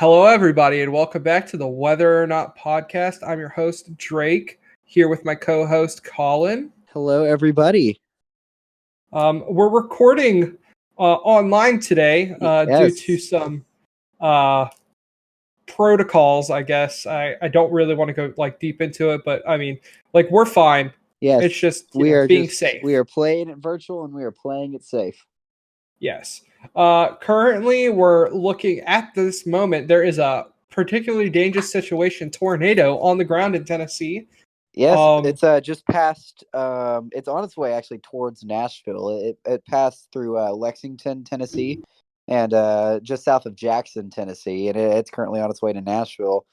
Hello, everybody, and welcome back to the Whether or Not podcast. I'm your host, Drake, here with my co-host, Colin. Hello, everybody. We're recording online today due to some protocols, I guess. I don't really want to go deep into it, but I mean, we're fine. Yes, it's just being safe. We are playing it virtual and we are playing it safe. Yes. Currently, we're looking at this moment. There is a particularly dangerous situation, tornado on the ground in Tennessee. Yes, it's just past. It's on its way actually towards Nashville. It passed through Lexington, Tennessee, and just south of Jackson, Tennessee, and it's currently on its way to Nashville.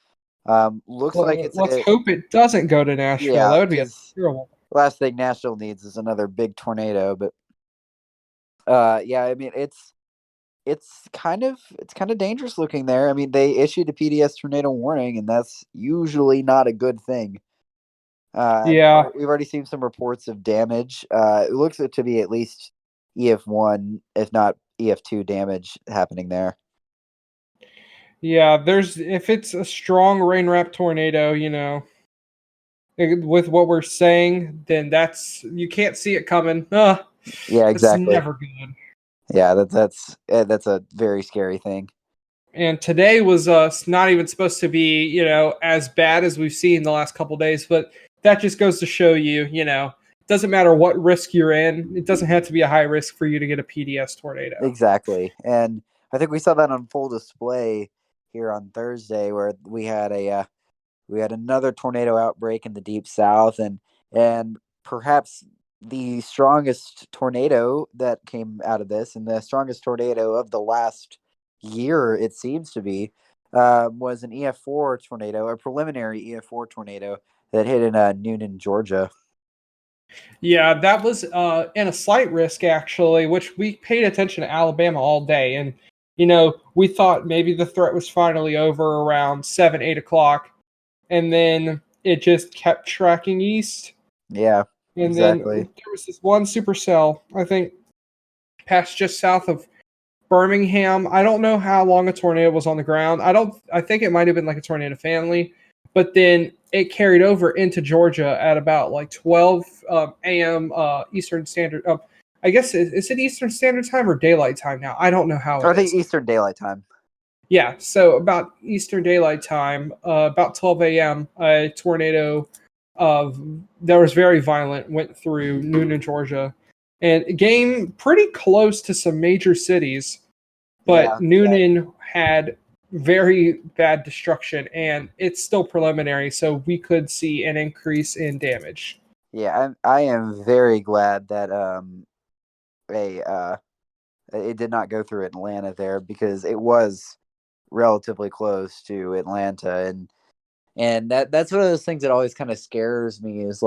Let's hope it doesn't go to Nashville. Yeah, that would be terrible. Last thing Nashville needs is another big tornado. But yeah, I mean it's kind of dangerous looking there. I mean, they issued a PDS tornado warning, and that's usually not a good thing. Yeah, we've already seen some reports of damage. It looks to be at least EF1, if not EF2 damage happening there. Yeah, if it's a strong rain wrap tornado, with what we're saying, then you can't see it coming. Yeah, exactly. It's never good. Yeah, that's a very scary thing. And today was not even supposed to be, as bad as we've seen the last couple days, but that just goes to show you, it doesn't matter what risk you're in. It doesn't have to be a high risk for you to get a PDS tornado. Exactly. And I think we saw that on full display here on Thursday, where we had another tornado outbreak in the deep south, and perhaps the strongest tornado that came out of this, and the strongest tornado of the last year, it seems to be, was an EF4 tornado, a preliminary EF4 tornado that hit in Noonan, Georgia. Yeah, that was in a slight risk, actually, which we paid attention to Alabama all day. And, we thought maybe the threat was finally over around 7, 8 o'clock. And then it just kept tracking east. Yeah, and exactly. Then there was this one supercell, I think, passed just south of Birmingham. I don't know how long a tornado was on the ground. I think it might have been like a tornado family, but then it carried over into Georgia at about 12 a.m. Eastern Standard. I guess is it Eastern Standard Time or Daylight Time now? I don't know how. I think Eastern Daylight Time. Yeah, so about Eastern Daylight Time, about 12 a.m., a tornado that was very violent went through Noonan, Georgia, and it came pretty close to some major cities, but Noonan had very bad destruction, and it's still preliminary, so we could see an increase in damage. Yeah, I am very glad that it did not go through Atlanta there, because it was relatively close to Atlanta, and that's one of those things that always kind of scares me, is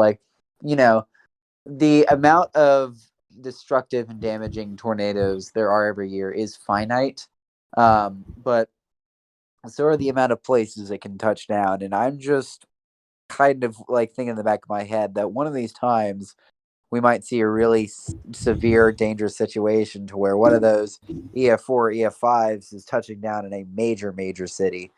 the amount of destructive and damaging tornadoes there are every year is finite, but so are the amount of places it can touch down. And I'm just kind of thinking in the back of my head that one of these times we might see a really severe, dangerous situation to where one of those EF4, EF5s is touching down in a major, major city,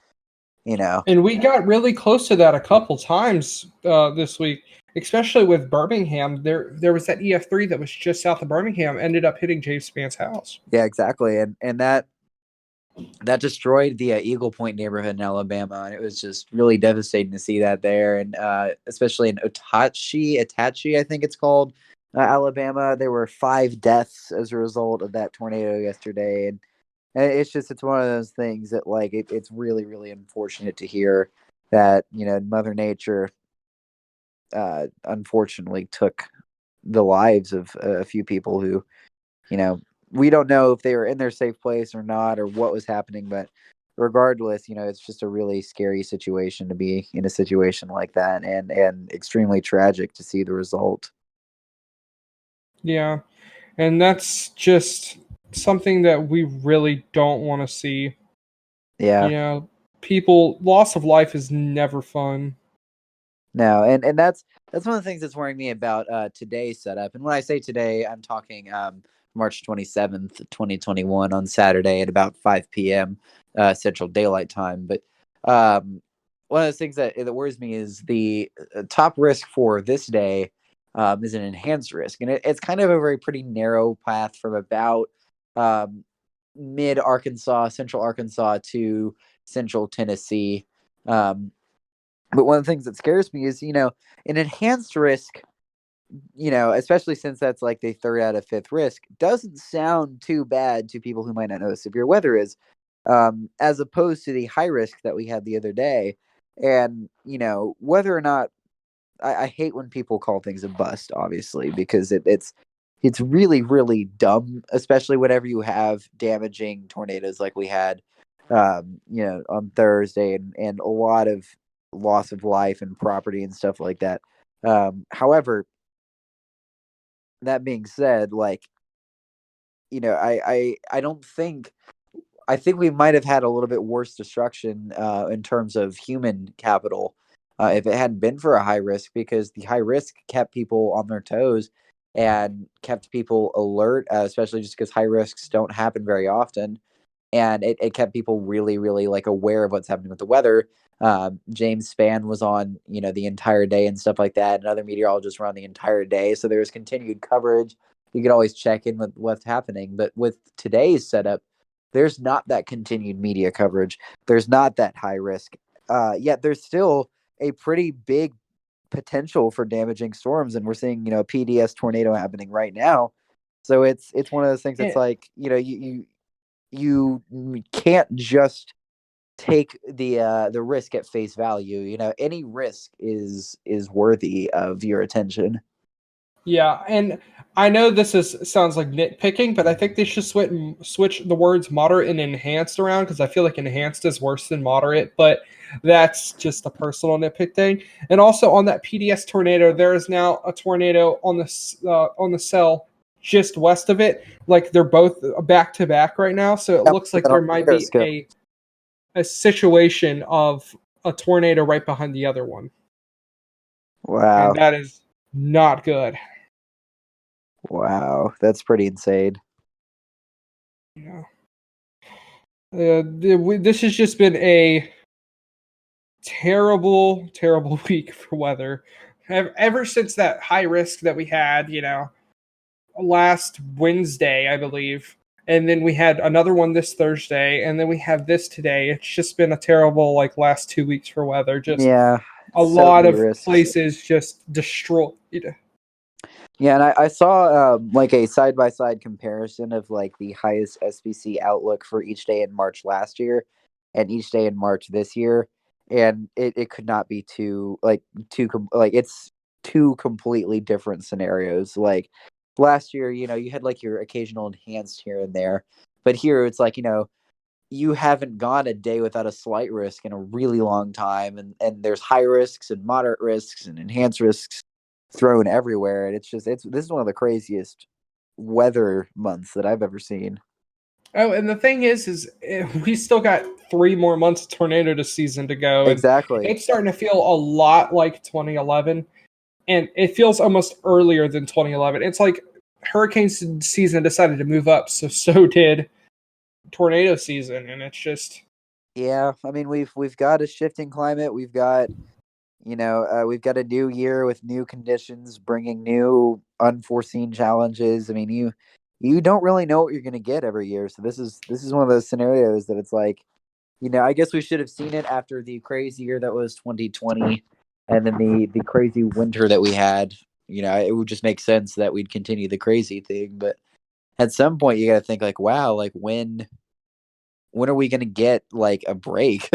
And we got really close to that a couple times this week, especially with Birmingham. There was that EF3 that was just south of Birmingham, ended up hitting James Spann's house. Yeah, exactly. And that destroyed the Eagle Point neighborhood in Alabama, and it was just really devastating to see that there. And especially in Atachi, I think it's called, Alabama, there were 5 deaths as a result of that tornado yesterday. And it's one of those things that it's really, really unfortunate to hear that Mother Nature unfortunately took the lives of a few people who we don't know if they were in their safe place or not, or what was happening, but regardless, it's just a really scary situation to be in a situation like that, and extremely tragic to see the result. Yeah, and that's just something that we really don't want to see. Yeah. Loss of life is never fun. No, and that's one of the things that's worrying me about today's setup. And when I say today, I'm talking March 27th, 2021, on Saturday at about 5 p.m. Central Daylight Time. But one of those things that worries me is the top risk for this day is an enhanced risk, and it's kind of a very pretty narrow path from about mid Arkansas, central Arkansas to central Tennessee. But one of the things that scares me is, an enhanced risk, especially since that's like the third out of fifth risk, doesn't sound too bad to people who might not know what severe weather is, as opposed to the high risk that we had the other day. And, whether or not I hate when people call things a bust, obviously, because it's really, really dumb, especially whenever you have damaging tornadoes like we had, on Thursday, and a lot of loss of life and property and stuff like that. However, that being said, like, I don't think, I think we might have had a little bit worse destruction in terms of human capital if it hadn't been for a high risk, because the high risk kept people on their toes and kept people alert, especially just because high risks don't happen very often. And it kept people really, really like aware of what's happening with the weather. James Spann was on, the entire day and stuff like that. And other meteorologists were on the entire day. So there was continued coverage. You could always check in with what's happening. But with today's setup, there's not that continued media coverage. There's not that high risk. Yet there's still a pretty big potential for damaging storms. And we're seeing, a PDS tornado happening right now. So it's one of those things that's like, you can't just take the risk at face value. Any risk is worthy of your attention. Yeah, and I know sounds like nitpicking, but I think they should switch the words moderate and enhanced around, because I feel like enhanced is worse than moderate, but that's just a personal nitpick thing. And also on that PDS tornado, there is now a tornado on the cell just west of it. Like they're both back to back right now, so it looks like there might be a situation of a tornado right behind the other one. Wow. And that is not good. Wow, that's pretty insane. Yeah. This has just been a terrible, terrible week for weather. Ever since that high risk that we had, last Wednesday, I believe, and then we had another one this Thursday, and then we have this today. It's just been a terrible, last 2 weeks for weather. Just a lot of places just destroyed. Yeah, and I saw like a side-by-side comparison of like the highest SPC outlook for each day in March last year and each day in March this year, and it could not be it's two completely different scenarios. Like last year, you had like your occasional enhanced here and there, but here it's like, you haven't gone a day without a slight risk in a really long time, and there's high risks and moderate risks and enhanced risks thrown everywhere, and this is one of the craziest weather months that I've ever seen. Oh, and the thing is we still got 3 more months of tornado season to go. And exactly. It's starting to feel a lot like 2011, and it feels almost earlier than 2011. It's like hurricane season decided to move up, so did tornado season, and it's just. Yeah, I mean we've got a shifting climate. We've got we've got a new year with new conditions, bringing new unforeseen challenges. I mean, you don't really know what you're going to get every year. So this is one of those scenarios that it's like, I guess we should have seen it after the crazy year that was 2020, and then the crazy winter that we had. It would just make sense that we'd continue the crazy thing. But at some point, you got to think like, wow, like when are we going to get like a break?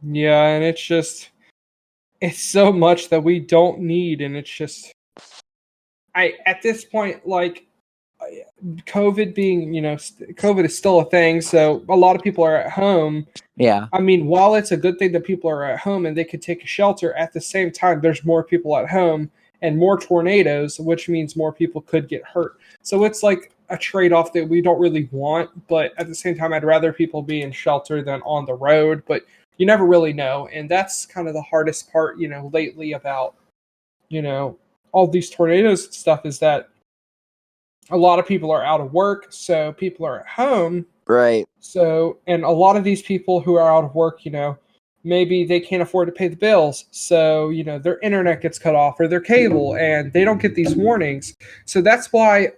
Yeah, and it's so much that we don't need, and it's just at this point, like COVID being, COVID is still a thing, so a lot of people are at home. Yeah. I mean, while it's a good thing that people are at home and they could take a shelter, at the same time, there's more people at home and more tornadoes, which means more people could get hurt. So it's like a trade-off that we don't really want, but at the same time, I'd rather people be in shelter than on the road, but you never really know. And that's kind of the hardest part, lately about, all these tornadoes and stuff, is that a lot of people are out of work, so people are at home, Right. So, and a lot of these people who are out of work, maybe they can't afford to pay the bills. So, their internet gets cut off or their cable and they don't get these warnings. So that's why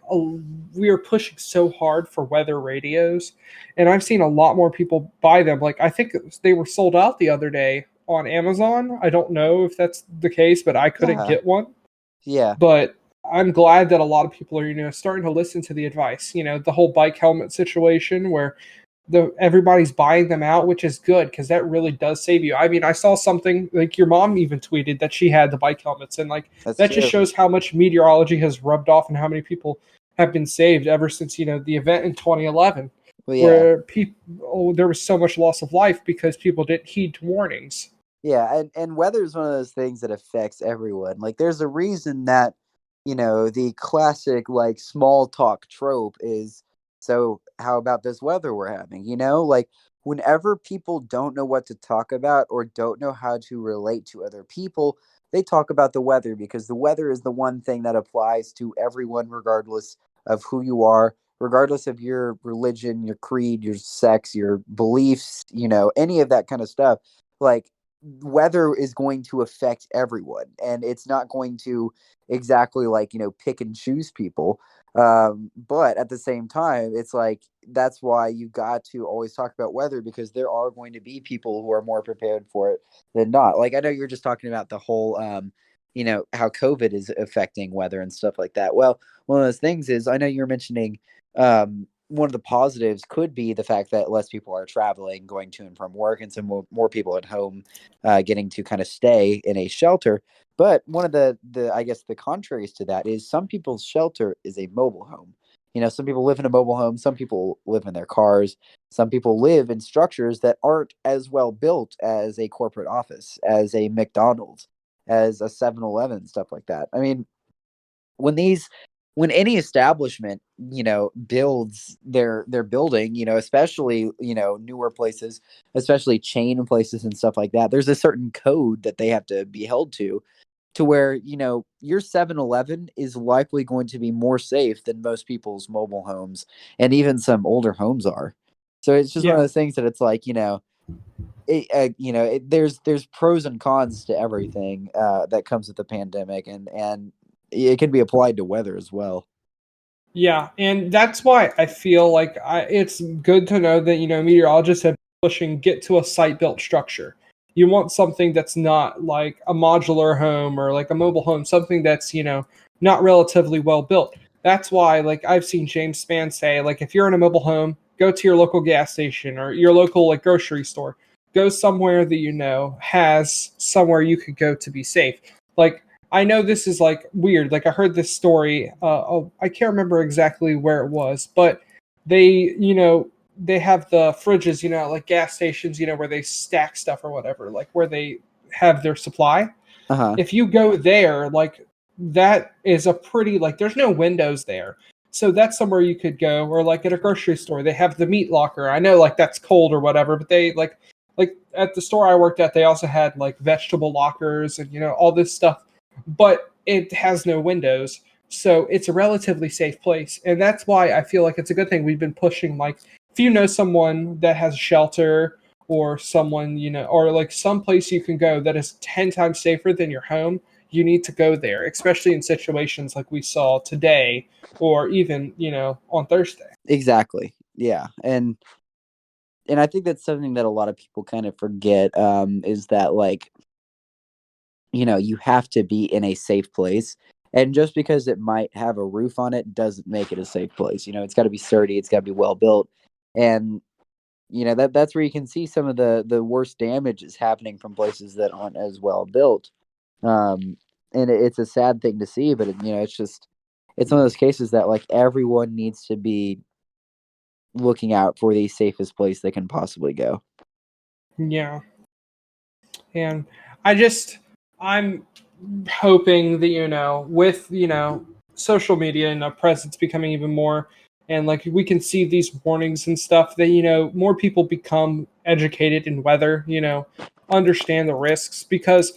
we are pushing so hard for weather radios. And I've seen a lot more people buy them. Like, I think they were sold out the other day on Amazon. I don't know if that's the case, but I couldn't Yeah. get one. Yeah. But I'm glad that a lot of people are, starting to listen to the advice. The whole bike helmet situation where everybody's buying them out, which is good because that really does save you. I mean, I saw something like your mom even tweeted that she had the bike helmets, and like That's that just true. shows how much meteorology has rubbed off and how many people have been saved ever since the event in 2011, Well, yeah. where there was so much loss of life because people didn't heed warnings. Yeah, and weather is one of those things that affects everyone. Like there's a reason that, the classic like small talk trope is, so how about this weather we're having? Like whenever people don't know what to talk about or don't know how to relate to other people, they talk about the weather because the weather is the one thing that applies to everyone regardless of who you are, regardless of your religion, your creed, your sex, your beliefs, any of that kind of stuff. Like weather is going to affect everyone and it's not going to exactly like pick and choose people, but at the same time it's like that's why you got to always talk about weather because there are going to be people who are more prepared for it than not. Like I know you're just talking about the whole how COVID is affecting weather and stuff like that. Well, one of those things is I know you're mentioning one of the positives could be the fact that less people are traveling, going to and from work, and some more people at home getting to kind of stay in a shelter. But one of the I guess the contraries to that is some people's shelter is a mobile home. Some people live in a mobile home, some people live in their cars, some people live in structures that aren't as well built as a corporate office, as a McDonald's, as a 7-Eleven, stuff like that. I mean, when these when any establishment builds their building, especially newer places, especially chain places and stuff like that, there's a certain code that they have to be held to where your 7-Eleven is likely going to be more safe than most people's mobile homes and even some older homes are. So it's just one of Yeah. those things that it's like there's pros and cons to everything that comes with the pandemic, and it can be applied to weather as well. Yeah, and that's why I feel like it's good to know that meteorologists have been pushing get to a site-built structure. You want something that's not like a modular home or like a mobile home, something that's not relatively well built. That's why like I've seen James Spann say like if you're in a mobile home, go to your local gas station or your local like grocery store. Go somewhere that has somewhere you could go to be safe. Like I know this is like weird. Like I heard this story. I can't remember exactly where it was, but they have the fridges, like gas stations, where they stack stuff or whatever, like where they have their supply. Uh-huh. If you go there, like that is a pretty like there's no windows there. So that's somewhere you could go, or like at a grocery store, they have the meat locker. I know like that's cold or whatever, but they like at the store I worked at, they also had like vegetable lockers and all this stuff, but it has no windows. So it's a relatively safe place. And that's why I feel like it's a good thing we've been pushing like if you know someone that has shelter or someone, or like some place you can go that is 10 times safer than your home, you need to go there, especially in situations like we saw today or even, on Thursday. Exactly. Yeah. And I think that's something that a lot of people kind of forget, is that like you have to be in a safe place. And just because it might have a roof on it doesn't make it a safe place. It's got to be sturdy, it's got to be well built. And that's where you can see some of the worst damage is happening from places that aren't as well built. And it's a sad thing to see, but it's one of those cases that like everyone needs to be looking out for the safest place they can possibly go. Yeah. And I just, I'm hoping that, with, social media and a presence becoming even more, and like we can see these warnings and stuff that, more people become educated in weather, understand the risks because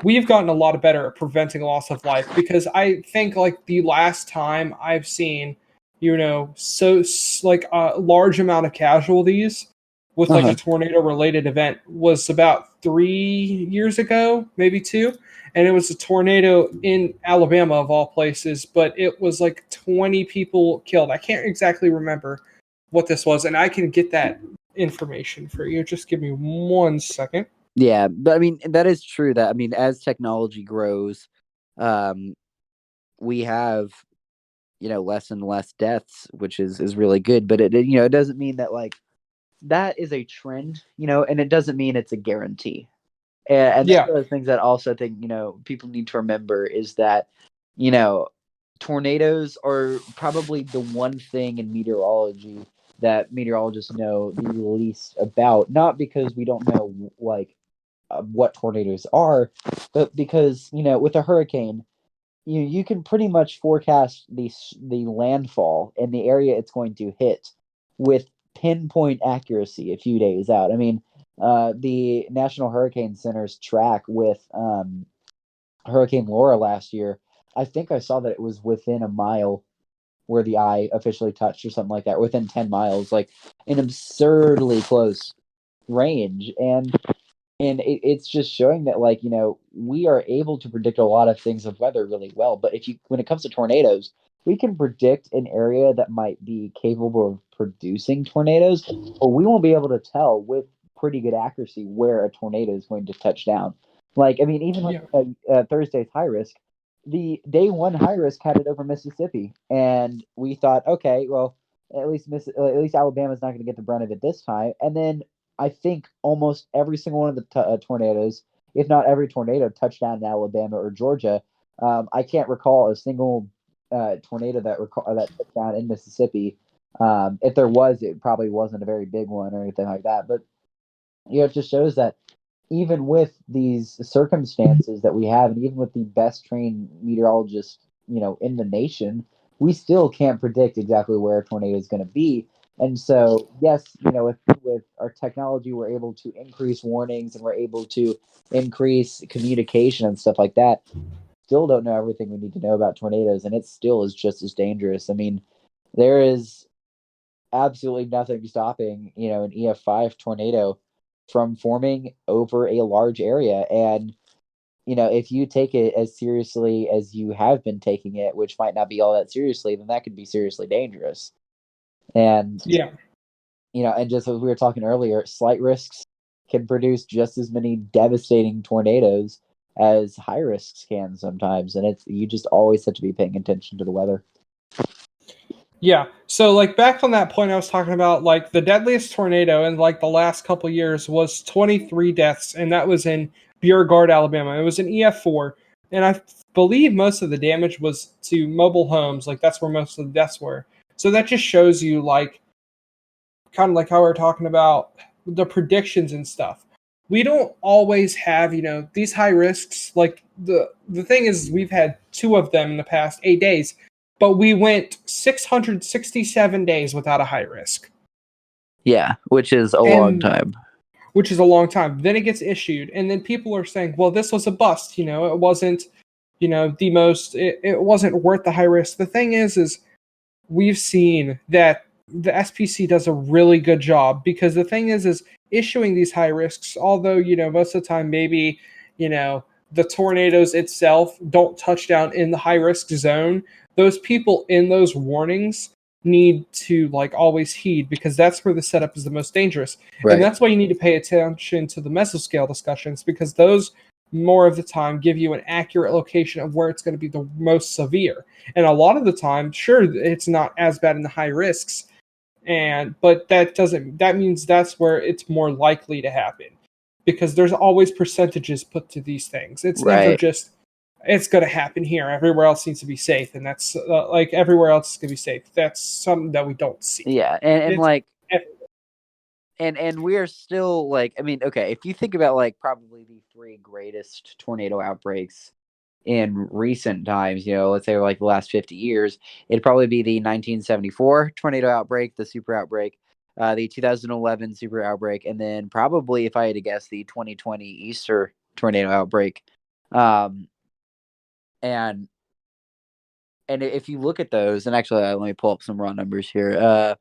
we've gotten a lot better at preventing loss of life because I think like the last time I've seen like a large amount of casualties with like a tornado related event was about 3 years ago, maybe two. And it was a tornado in Alabama of all places, but it was like 20 people killed. I can't exactly remember what this was, and I can get that information for you. Just give me 1 second. Yeah, but I mean that is true. That I mean, as technology grows, we have less and less deaths, which is really good. But it doesn't mean that like that is a trend, and it doesn't mean it's a guarantee. And that's Yeah, one of the things that I also think people need to remember is that tornadoes are probably the one thing in meteorology that meteorologists know the least about. Not because we don't know like what tornadoes are, but because with a hurricane, you can pretty much forecast the landfall and the area it's going to hit with pinpoint accuracy a few days out. I mean, the National Hurricane Center's track with Hurricane Laura last year, I think I saw that it was within a mile where the eye officially touched or something like that, within 10 miles, like an absurdly close range. And it's just showing that like we are able to predict a lot of things of weather really well, but when it comes to tornadoes, we can predict an area that might be capable of producing tornadoes, but we won't be able to tell with pretty good accuracy where a tornado is going to touch down. Like I mean, even like yeah, Thursday's high risk, the day one high risk had it over Mississippi, and we thought, okay, well, at least Alabama's not going to get the brunt of it this time. And then I think almost every single one of the tornadoes, if not every tornado, touched down in Alabama or Georgia. I can't recall a single tornado that touched down in Mississippi. If there was, it probably wasn't a very big one or anything like that. But it just shows that even with these circumstances that we have, and even with the best trained meteorologists, in the nation, we still can't predict exactly where a tornado is going to be. And so, yes, with our technology, we're able to increase warnings and we're able to increase communication and stuff like that. Still don't know everything we need to know about tornadoes, and it still is just as dangerous. I mean, there is absolutely nothing stopping, an EF5 tornado from forming over a large area. And, if you take it as seriously as you have been taking it, which might not be all that seriously, then that could be seriously dangerous. And, yeah. and just as we were talking earlier, slight risks can produce just as many devastating tornadoes as high risks can sometimes. And you just always have to be paying attention to the weather. Yeah. So like back on that point I was talking about, like the deadliest tornado in like the last couple years was 23 deaths, and that was in Beauregard, Alabama. It was an EF4, and I believe most of the damage was to mobile homes. Like that's where most of the deaths were. So that just shows you like kind of like how we are talking about the predictions and stuff. We don't always have, these high risks. Like the thing is, we've had two of them in the past 8 days, but we went 667 days without a high risk. Yeah, which is a long And time. which is a long time. Then it gets issued, and then people are saying, well, this was a bust. It wasn't, it wasn't worth the high risk. The thing is we've seen that the SPC does a really good job, because the thing is issuing these high risks, although, most of the time maybe, the tornadoes itself don't touch down in the high risk zone, those people in those warnings need to like always heed, because that's where the setup is the most dangerous. Right. And that's why you need to pay attention to the mesoscale discussions, because those more of the time give you an accurate location of where it's going to be the most severe. And a lot of the time, sure, it's not as bad in the high risks, but that means that's where it's more likely to happen, because there's always percentages put to these things. It's never Right. just it's going to happen here. Everywhere else needs to be safe, and that's like everywhere else is going to be safe. That's something that we don't see. Yeah, and It's like and we are still like, I mean, okay, if you think about like probably the three greatest tornado outbreaks in recent times, let's say like the last 50 years, it'd probably be the 1974 tornado outbreak, the super outbreak, the 2011 super outbreak, and then probably, if I had to guess, the 2020 Easter tornado outbreak. And And if you look at those, and actually, let me pull up some raw numbers here.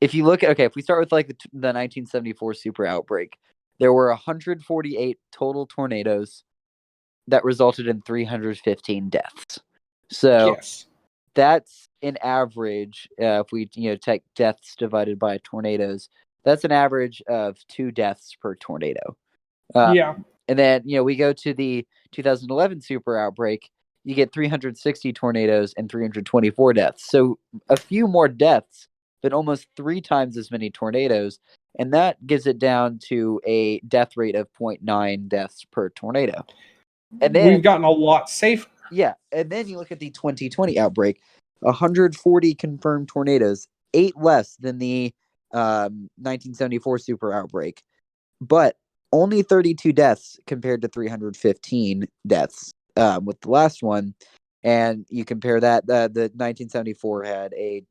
If you look at, okay, if we start with like the 1974 super outbreak, there were 148 total tornadoes that resulted in 315 deaths. So Yes. that's an average. If we take deaths divided by tornadoes, that's an average of 2 deaths per tornado. Yeah. And then we go to the 2011 super outbreak. You get 360 tornadoes and 324 deaths. So a few more deaths, but almost 3 times as many tornadoes. And that gives it down to a death rate of 0.9 deaths per tornado. And then We've gotten a lot safer. yeah, and then you look at the 2020 outbreak, 140 confirmed tornadoes, 8 less than the 1974 super outbreak, but only 32 deaths compared to 315 deaths with the last one. And you compare that, the 1974 had a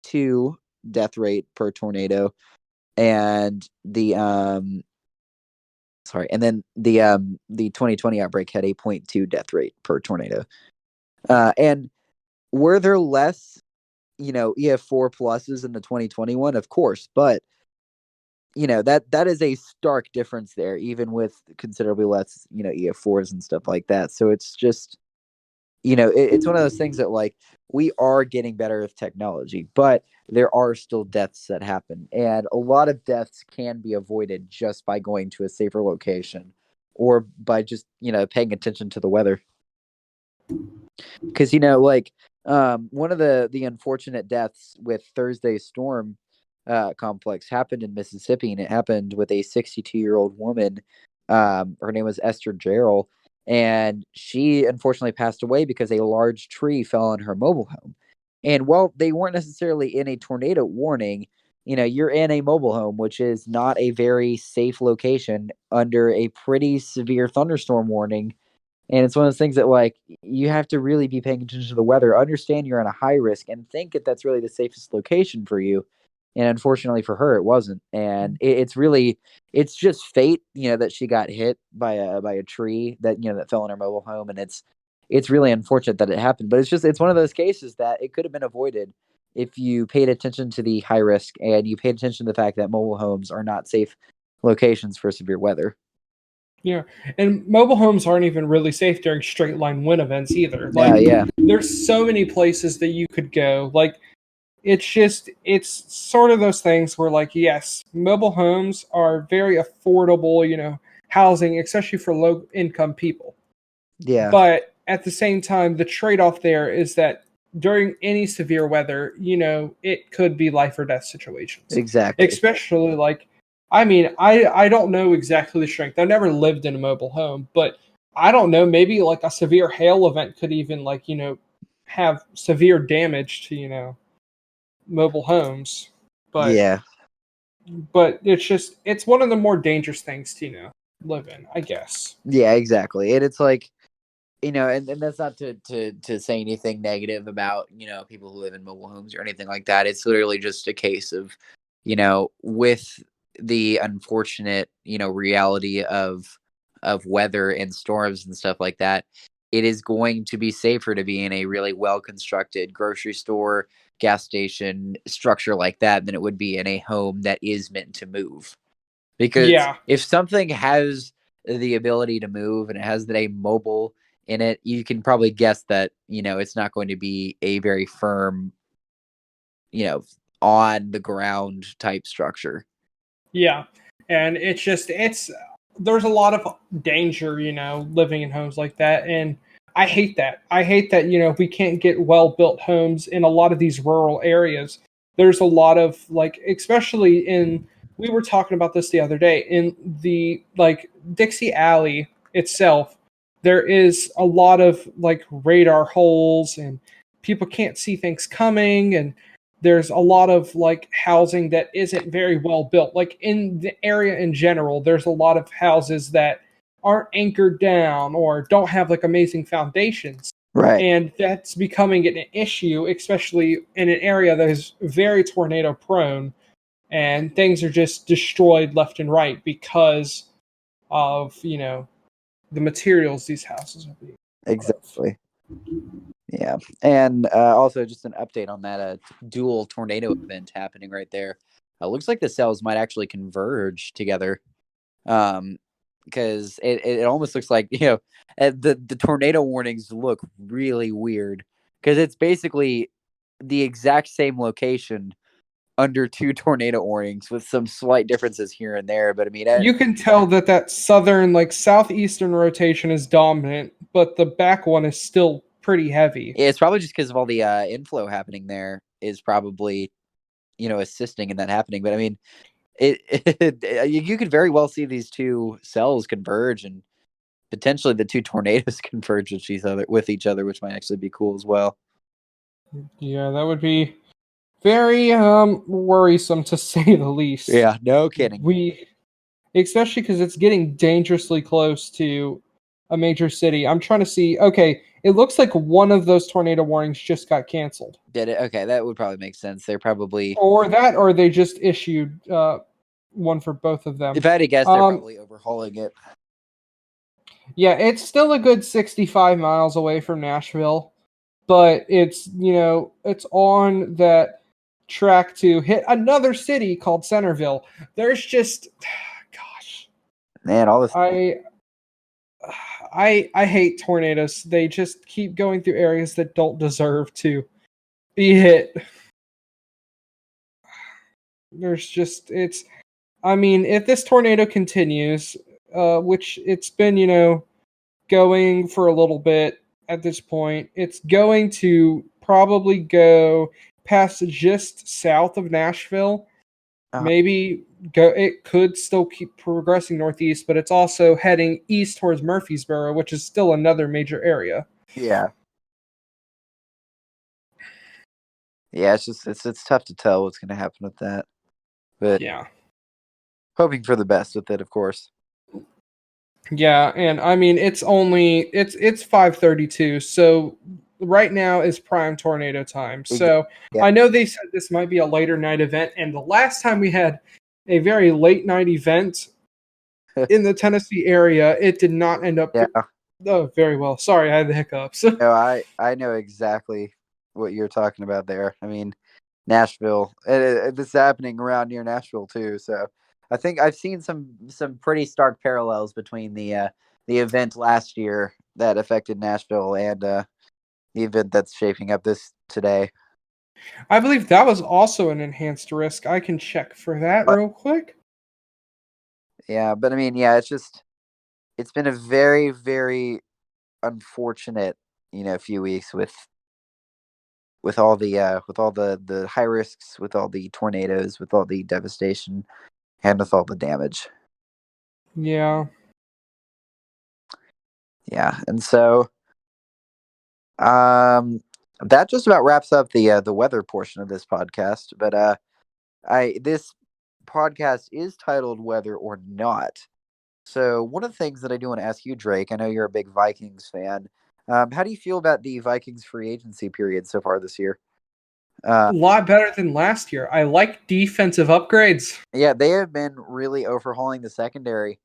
2 death rate per tornado, and the the 2020 outbreak had a 0.2 death rate per tornado. And were there less, EF4 pluses in the 2021? Of course, but that is a stark difference there, even with considerably less, EF4s and stuff like that. So it's just, it's one of those things that like we are getting better with technology, but there are still deaths that happen, and a lot of deaths can be avoided just by going to a safer location or by just paying attention to the weather. Because one of the unfortunate deaths with Thursday's storm complex happened in Mississippi, and it happened with a 62-year-old woman. Her name was Esther Gerald, and she unfortunately passed away because a large tree fell on her mobile home. And while they weren't necessarily in a tornado warning, you're in a mobile home, which is not a very safe location under a pretty severe thunderstorm warning. And it's one of those things that like you have to really be paying attention to the weather, understand you're on a high risk, and think that that's really the safest location for you. And unfortunately for her, it wasn't. And it's just fate, that she got hit by a tree that fell on her mobile home, and it's really unfortunate that it happened. But it's one of those cases that it could have been avoided if you paid attention to the high risk and you paid attention to the fact that mobile homes are not safe locations for severe weather. Yeah, and mobile homes aren't even really safe during straight line wind events either. No, Like, yeah, there's so many places that you could go. Like, it's sort of those things where, like, yes, mobile homes are very affordable, housing, especially for low income people. yeah, But at the same time, the trade off there is that during any severe weather, it could be life or death situations. exactly. Especially like, I mean, I don't know exactly the strength. I've never lived in a mobile home, but I don't know. Maybe like a severe hail event could even like, have severe damage to, mobile homes. But Yeah. it's one of the more dangerous things to, live in, I guess. Yeah, exactly. And it's like, and that's not to say anything negative about, people who live in mobile homes or anything like that. It's literally just a case of, with the unfortunate, reality of weather and storms and stuff like that, it is going to be safer to be in a really well constructed grocery store, gas station structure like that than it would be in a home that is meant to move. Because Yeah. if something has the ability to move and it has a mobile in it, you can probably guess that, it's not going to be a very firm, on the ground type structure. Yeah. And there's a lot of danger, living in homes like that. And I hate that. I hate that, we can't get well built homes in a lot of these rural areas. There's a lot of like, especially we were talking about this the other day, in the like Dixie Alley itself, there is a lot of like radar holes, and people can't see things coming, and there's a lot of like housing that isn't very well built. Like in the area in general, there's a lot of houses that aren't anchored down or don't have like amazing foundations. Right. And that's becoming an issue, especially in an area that is very tornado prone, and things are just destroyed left and right because of, the materials these houses are being of. Exactly. Yeah, and also just an update on that dual tornado event happening right there. Looks like the cells might actually converge together, because it almost looks like the tornado warnings look really weird because it's basically the exact same location under two tornado warnings with some slight differences here and there. But I mean, You can tell that southern, like southeastern rotation is dominant, but the back one is still pretty heavy. it's probably just because of all the inflow happening there is probably assisting in that happening. But I mean, you could very well see these two cells converge and potentially the two tornadoes converge with each other, which might actually be cool as well. Yeah, that would be very worrisome to say the least. Yeah, no kidding. Especially because it's getting dangerously close to a major city. I'm trying to see. Okay, it looks like one of those tornado warnings just got canceled. Did it? Okay, that would probably make sense. They're probably, Or they just issued one for both of them. if I had to guess, they're probably overhauling it. Yeah, it's still a good 65 miles away from Nashville, but it's it's on that track to hit another city called Centerville. There's just, gosh, Man, all this. I hate tornadoes. They just keep going through areas that don't deserve to be hit. There's just I mean, if this tornado continues, which it's been, going for a little bit at this point, it's going to probably go past just south of Nashville. Maybe it could still keep progressing northeast, but it's also heading east towards Murfreesboro, which is still another major area. Yeah. Yeah, it's tough to tell what's going to happen with that. But yeah, hoping for the best with it, of course. Yeah, and I mean it's 5:32, so right now is prime tornado time. So yeah. I know they said this might be a later night event, and the last time we had a very late night event in the Tennessee area, it did not end up very well. Sorry, I had the hiccups. No, I know exactly what you're talking about there. I mean, Nashville. This is happening around near Nashville too. So I think I've seen some pretty stark parallels between the event last year that affected Nashville and the event that's shaping up this today. I believe that was also an enhanced risk. I can check for that real quick. Yeah, but I mean, yeah, it's been a very, very unfortunate, few weeks with all the high risks, with all the tornadoes, with all the devastation, and with all the damage. Yeah. Yeah, and so that just about wraps up the weather portion of this podcast. But this podcast is titled Whether or Not. So one of the things that I do want to ask you, Drake, I know you're a big Vikings fan. How do you feel about the Vikings free agency period so far this year? A lot better than last year. I like defensive upgrades. Yeah, they have been really overhauling the secondary.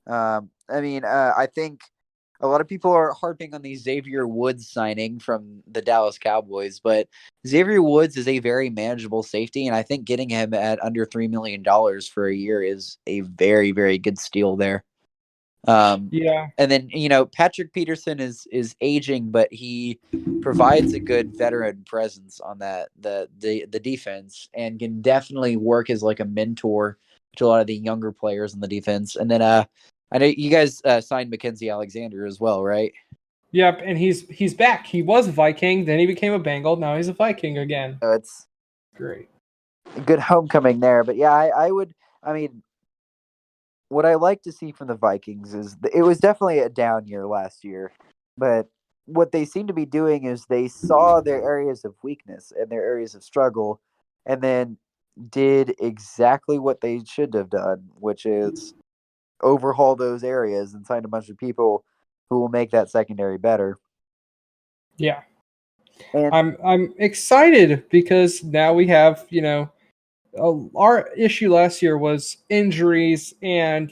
I mean, I think a lot of people are harping on the Xavier Woods signing from the Dallas Cowboys, but Xavier Woods is a very manageable safety, and I think getting him at under $3 million for a year is a very, very good steal there. Yeah. And then Patrick Peterson is aging, but he provides a good veteran presence on the defense and can definitely work as like a mentor to a lot of the younger players in the defense. And then I know you guys signed Mackenzie Alexander as well, right? Yep, and he's back. He was a Viking, then he became a Bengal. Now he's a Viking again. So it's great. A good homecoming there. But yeah, I mean, what I like to see from the Vikings is it was definitely a down year last year, but what they seem to be doing is they saw their areas of weakness and their areas of struggle, and then did exactly what they should have done, which is overhaul those areas and sign a bunch of people who will make that secondary better. Yeah. And I'm excited because now we have, our issue last year was injuries and,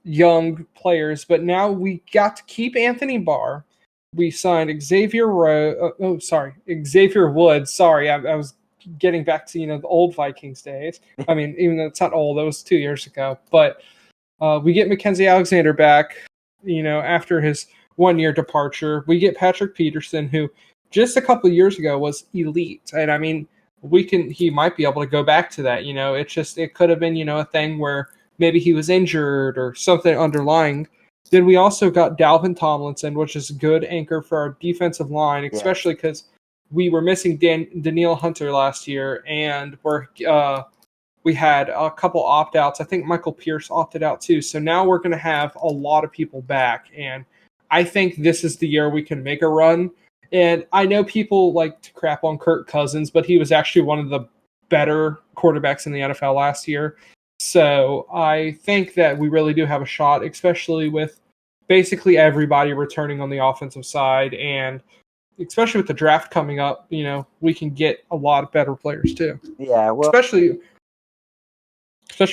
young players, but now we got to keep Anthony Barr. we signed Xavier Xavier Woods. Sorry, I was getting back to the old Vikings days. I mean, even though it's not old, that was 2 years ago. But we get Mackenzie Alexander back. After his 1 year departure, we get Patrick Peterson, who just a couple of years ago was elite, and I mean, he might be able to go back to that. It could have been a thing where maybe he was injured or something underlying. Then we also got Dalvin Tomlinson, which is a good anchor for our defensive line, especially because we were missing Danielle Hunter last year, and we had a couple opt-outs. I think Michael Pierce opted out too. So now we're going to have a lot of people back, and I think this is the year we can make a run. And I know people like to crap on Kirk Cousins, but he was actually one of the better quarterbacks in the NFL last year. So I think that we really do have a shot, especially with basically everybody returning on the offensive side, and especially with the draft coming up, we can get a lot of better players too. Yeah, well, especially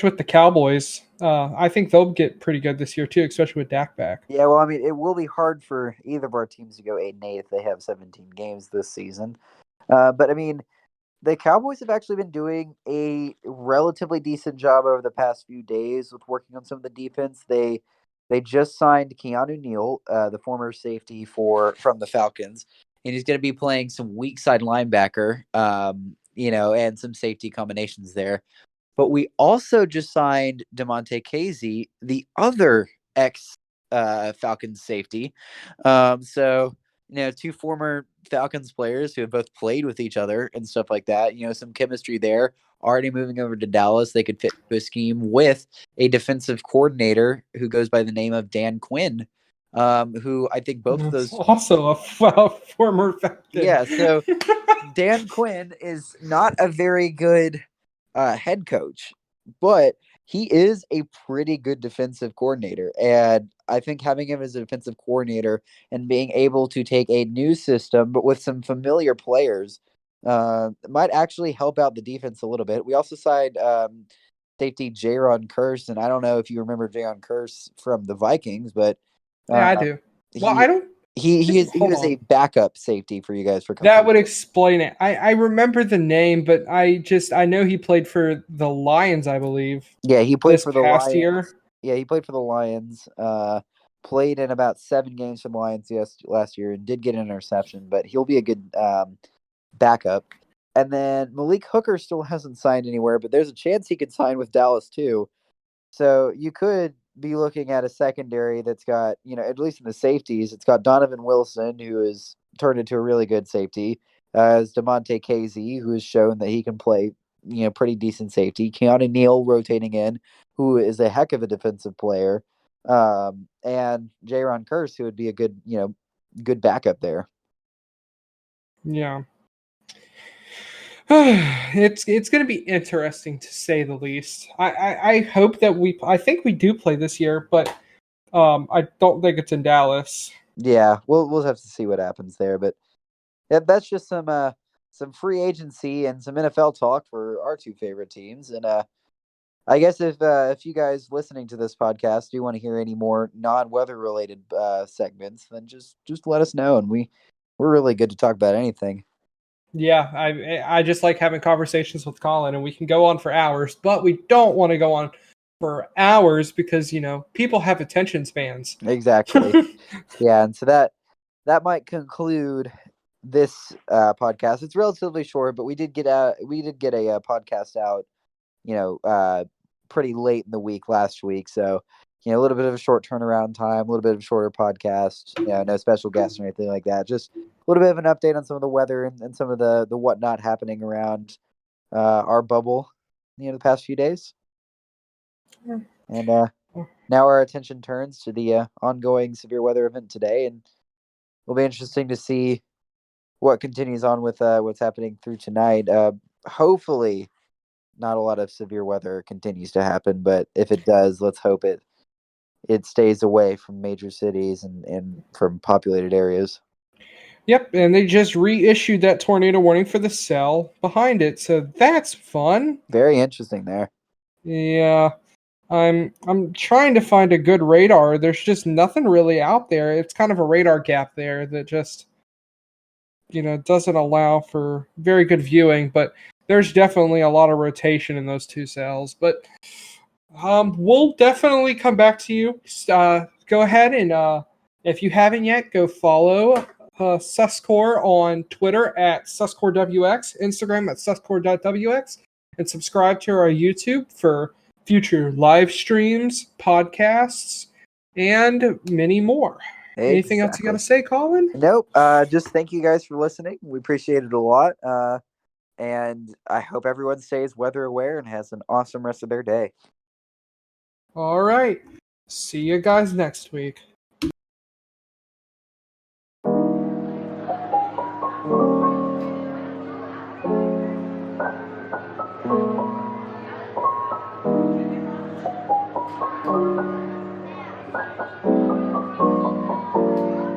with the Cowboys. I think they'll get pretty good this year too, especially with Dak back. Yeah, well, I mean, it will be hard for either of our teams to go 8-8 if they have 17 games this season. But I mean, the Cowboys have actually been doing a relatively decent job over the past few days with working on some of the defense. They just signed Keanu Neal, the former safety from the Falcons, and he's going to be playing some weak side linebacker, and some safety combinations there. But we also just signed DeMonte Casey, the other ex Falcons safety. So two former Falcons players who have both played with each other and stuff like that. Some chemistry there. Already moving over to Dallas, they could fit into a scheme with a defensive coordinator who goes by the name of Dan Quinn, who I think both of those also a former Falcon. Yeah, so Dan Quinn is not a very good head coach, but he is a pretty good defensive coordinator. And I think having him as a defensive coordinator and being able to take a new system, but with some familiar players, might actually help out the defense a little bit. We also signed safety Jaron Curse, and I don't know if you remember Jaron Curse from the Vikings, but yeah, I do. Well, he, I don't. He was a backup safety for you guys for a couple that would explain it. I remember the name, but I know he played for the Lions, I believe. Yeah, he played for the past Lions. year. Yeah, he played for the Lions. Played in about 7 games for the Lions last year and did get an interception, but he'll be a good backup. And then Malik Hooker still hasn't signed anywhere, but there's a chance he could sign with Dallas too. So you could be looking at a secondary that's got, at least in the safeties, it's got Donovan Wilson, who has turned into a really good safety, as DeMonte Casey, who has shown that he can play, pretty decent safety. Keanu Neal rotating in, who is a heck of a defensive player, and Jaron Curse, who would be a good, good backup there. Yeah. It's going to be interesting to say the least. I hope that I think we do play this year, but I don't think it's in Dallas. Yeah, we'll have to see what happens there, but that's just some free agency and some NFL talk for our two favorite teams. And I guess if you guys listening to this podcast do want to hear any more non-weather related segments, then just let us know, and we're really good to talk about anything. Yeah, I just like having conversations with Colin, and we can go on for hours, but we don't want to go on for hours because people have attention spans. Exactly. Yeah, and so that might conclude this podcast. It's relatively short, but we did get a podcast out, pretty late in the week last week, so a little bit of a short turnaround time, a little bit of a shorter podcast. No special guests or anything like that. Just a little bit of an update on some of the weather and some of the whatnot happening around our bubble, the past few days. Yeah. And now our attention turns to the ongoing severe weather event today, and it'll be interesting to see what continues on with what's happening through tonight. Hopefully, not a lot of severe weather continues to happen, but if it does, let's hope it stays away from major cities and from populated areas. Yep, and they just reissued that tornado warning for the cell behind it, so that's fun. Very interesting there. Yeah. I'm trying to find a good radar. There's just nothing really out there. It's kind of a radar gap there that just doesn't allow for very good viewing, but there's definitely a lot of rotation in those two cells. But we'll definitely come back to you. Go ahead and if you haven't yet, go follow Suscore on Twitter at SuscoreWX, Instagram at Suscore.wx, and subscribe to our YouTube for future live streams, podcasts, and many more. Anything else you got to say, Colin? Nope. Just thank you guys for listening. We appreciate it a lot. And I hope everyone stays weather aware and has an awesome rest of their day. All right. See you guys next week.